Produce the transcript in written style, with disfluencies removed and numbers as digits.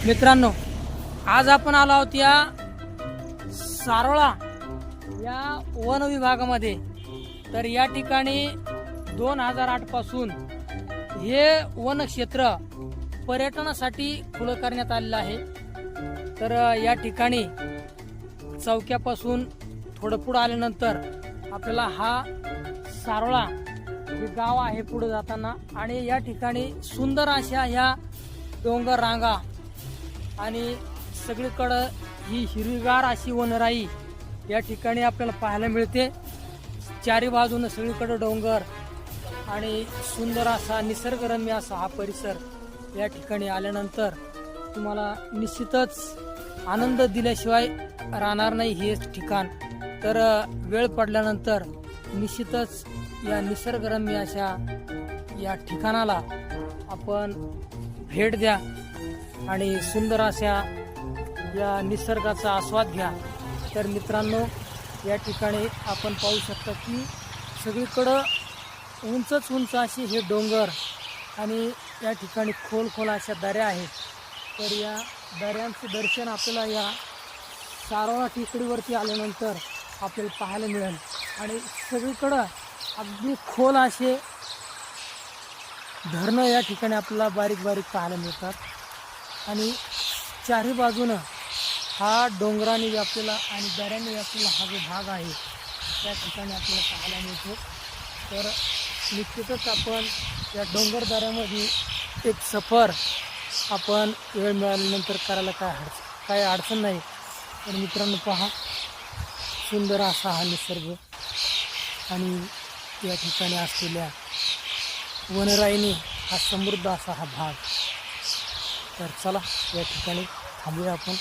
मित्रांनो, आज आपण आलो आहोत या सारोळा या वन विभागामध्ये। तर या ठिकाणी 2008 पासून हे वन क्षेत्र पर्यटनासाठी खुलं करण्यात आलेलं आहे। तर या ठिकाणी चौक्यापासून थोडं पुढे आल्यानंतर आपल्याला हा सारोळा हे गाव आहे पुढे जाताना, आणि या ठिकाणी सुंदर अशा ह्या डोंगर रांगा आणि सगळीकडे ही हिरवीगार अशी वनराई या ठिकाणी आपल्याला पाहायला मिळते। चारी बाजूने सगळीकडे डोंगर आणि सुंदर असा निसर्गरम्य असा हा परिसर या ठिकाणी आल्यानंतर तुम्हाला निश्चितच आनंद दिल्याशिवाय राहणार नाही हे ठिकाण। तर वेळ पडल्यानंतर निश्चितच या निसर्गरम्य अशा या ठिकाणाला आपण भेट द्या आणि सुंदर अशा या निसर्गाचा आस्वाद घ्या। तर मित्रांनो, या ठिकाणी आपण पाहू शकता की सगळीकडं उंचच उंच असे हे डोंगर आणि या ठिकाणी खोल खोल अशा दऱ्या आहेत। तर या दऱ्यांचं दर्शन आपल्याला या सारोळा टेकडीवरती आल्यानंतर आपल्याला पाहायला मिळेल। आणि सगळीकडं अगदी खोल असे धरणं या ठिकाणी आपल्याला बारीक बारीक पाहायला मिळतात आणि चारी बाजूनं हा डोंगराने व्यापलेला आणि दऱ्याने व्यापलेला हा जो भाग आहे त्या ठिकाणी आपल्याला पाहायला मिळतो। तर निश्चितच आपण या डोंगर दऱ्यामध्ये एक सफर आपण वेळ मिळाल्यानंतर करायला काय अडचण नाही। तर मित्रांनो, पहा सुंदर असा हा निसर्ग आणि या ठिकाणी असलेल्या वनराईने हा समृद्ध असा हा भाग। तर चला या ठिकाणी थांबूया आपण।